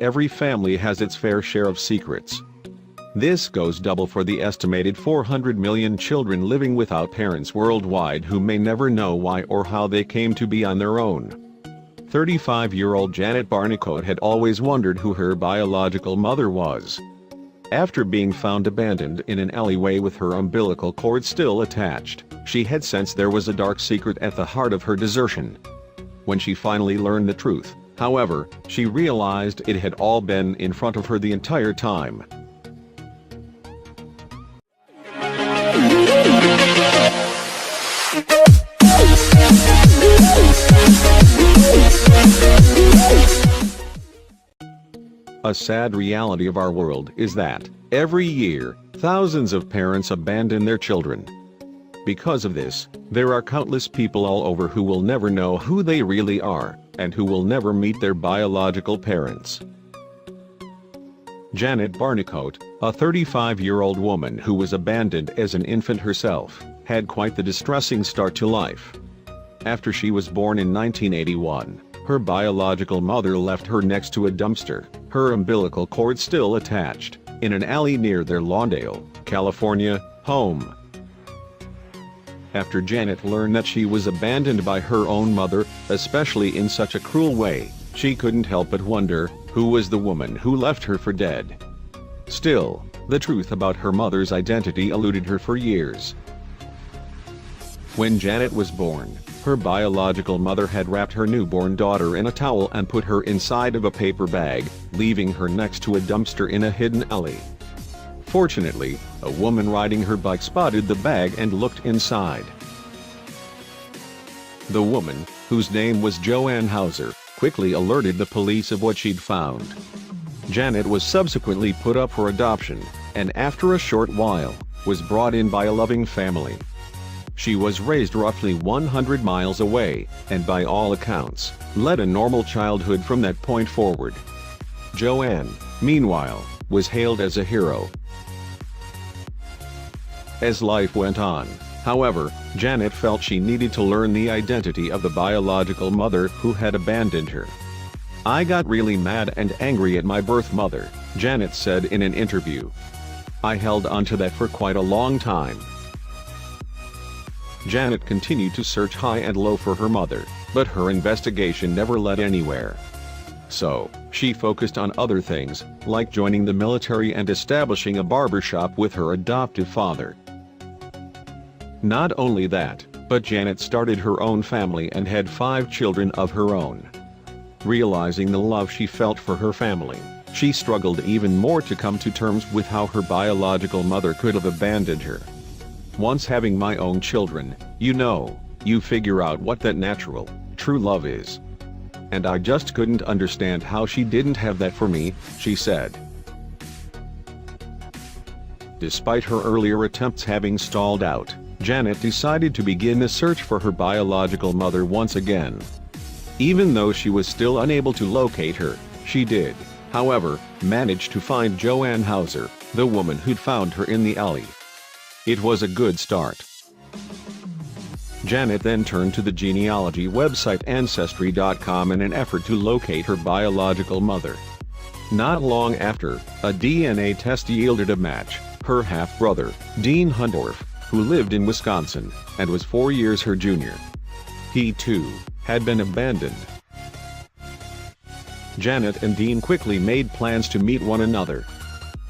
every family has its fair share of secrets. This goes double for the estimated 400 million children living without parents worldwide who may never know why or how they came to be on their own. 35-year-old Janet Barnicoat had always wondered who her biological mother was. After being found abandoned in an alleyway with her umbilical cord still attached, she had sensed there was a dark secret at the heart of her desertion. When she finally learned the truth, however, she realized it had all been in front of her the entire time. A sad reality of our world is that, every year, thousands of parents abandon their children. Because of this, there are countless people all over who will never know who they really are, and who will never meet their biological parents. Janet Barnicoat, a 35-year-old woman who was abandoned as an infant herself, had quite the distressing start to life. After she was born in 1981, her biological mother left her next to a dumpster, her umbilical cord still attached, in an alley near their Lawndale, California, home. After Janet learned that she was abandoned by her own mother, especially in such a cruel way, she couldn't help but wonder, who was the woman who left her for dead? Still, the truth about her mother's identity eluded her for years. When Janet was born, her biological mother had wrapped her newborn daughter in a towel and put her inside of a paper bag, leaving her next to a dumpster in a hidden alley. Fortunately, a woman riding her bike spotted the bag and looked inside. The woman, whose name was Joanne Hauser, quickly alerted the police of what she'd found. Janet was subsequently put up for adoption, and after a short while, was brought in by a loving family. She was raised roughly 100 miles away, and by all accounts, led a normal childhood from that point forward. Joanne, meanwhile, was hailed as a hero. As life went on, however, Janet felt she needed to learn the identity of the biological mother who had abandoned her. "I got really mad and angry at my birth mother," Janet said in an interview. "I held onto that for quite a long time." Janet continued to search high and low for her mother, but her investigation never led anywhere. So, she focused on other things, like joining the military and establishing a barbershop with her adoptive father. Not only that, but Janet started her own family and had 5 children of her own. Realizing the love she felt for her family, she struggled even more to come to terms with how her biological mother could have abandoned her. "Once having my own children, you figure out what that natural, true love is. And I just couldn't understand how she didn't have that for me," she said. Despite her earlier attempts having stalled out, Janet decided to begin a search for her biological mother once again. Even though she was still unable to locate her, she did, however, manage to find Joanne Hauser, the woman who'd found her in the alley. It was a good start. Janet then turned to the genealogy website Ancestry.com in an effort to locate her biological mother. Not long after, a DNA test yielded a match: her half-brother, Dean Hundorf, who lived in Wisconsin, and was 4 years her junior. He too had been abandoned. Janet and Dean quickly made plans to meet one another.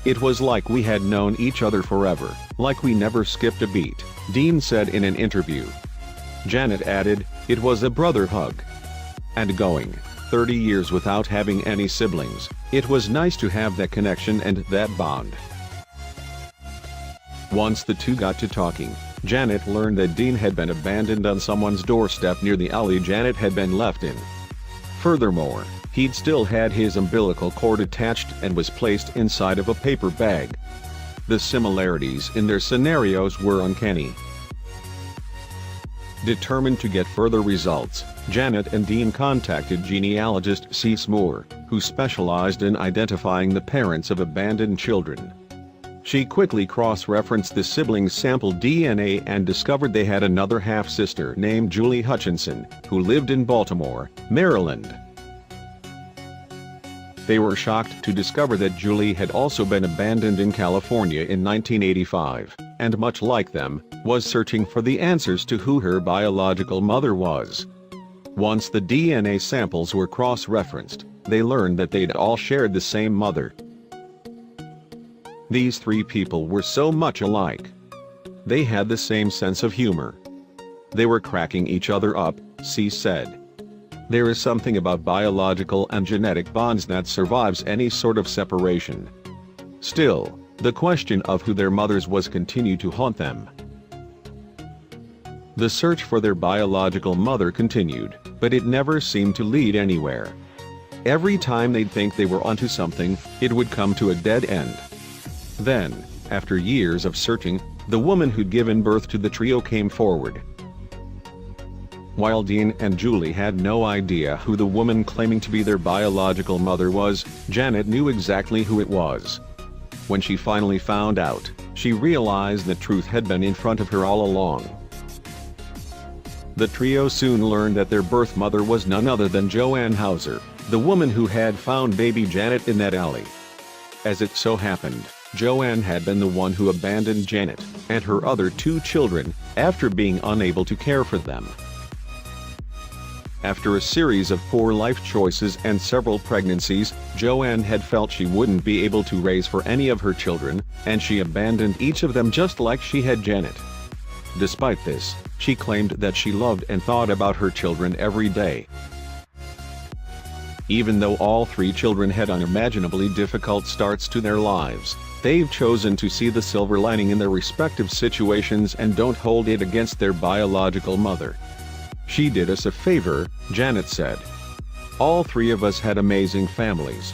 "It was like we had known each other forever, like we never skipped a beat," Dean said in an interview. Janet added, "It was a brother hug. And going 30 years without having any siblings, it was nice to have that connection and that bond." Once the two got to talking, Janet learned that Dean had been abandoned on someone's doorstep near the alley Janet had been left in. Furthermore, he'd still had his umbilical cord attached and was placed inside of a paper bag. The similarities in their scenarios were uncanny. Determined to get further results, Janet and Dean contacted genealogist Cease Moore, who specialized in identifying the parents of abandoned children. She quickly cross-referenced the siblings' sampled DNA and discovered they had another half-sister named Julie Hutchinson, who lived in Baltimore, Maryland. They were shocked to discover that Julie had also been abandoned in California in 1985, and much like them, was searching for the answers to who her biological mother was. Once the DNA samples were cross-referenced, they learned that they'd all shared the same mother. These three people were so much alike. They had the same sense of humor. They were cracking each other up, C said. There is something about biological and genetic bonds that survives any sort of separation. Still, the question of who their mothers was continued to haunt them. The search for their biological mother continued, but it never seemed to lead anywhere. Every time they'd think they were onto something, it would come to a dead end. Then, after years of searching, the woman who'd given birth to the trio came forward. While Dean and Julie had no idea who the woman claiming to be their biological mother was, Janet knew exactly who it was. When she finally found out, she realized the truth had been in front of her all along. The trio soon learned that their birth mother was none other than Joanne Hauser, the woman who had found baby Janet in that alley. As it so happened, Joanne had been the one who abandoned Janet and her other two children after being unable to care for them. After a series of poor life choices and several pregnancies, Joanne had felt she wouldn't be able to raise for any of her children, and she abandoned each of them just like she had Janet. Despite this, she claimed that she loved and thought about her children every day. Even though all three children had unimaginably difficult starts to their lives, they've chosen to see the silver lining in their respective situations and don't hold it against their biological mother. She did us a favor, Janet said. All three of us had amazing families.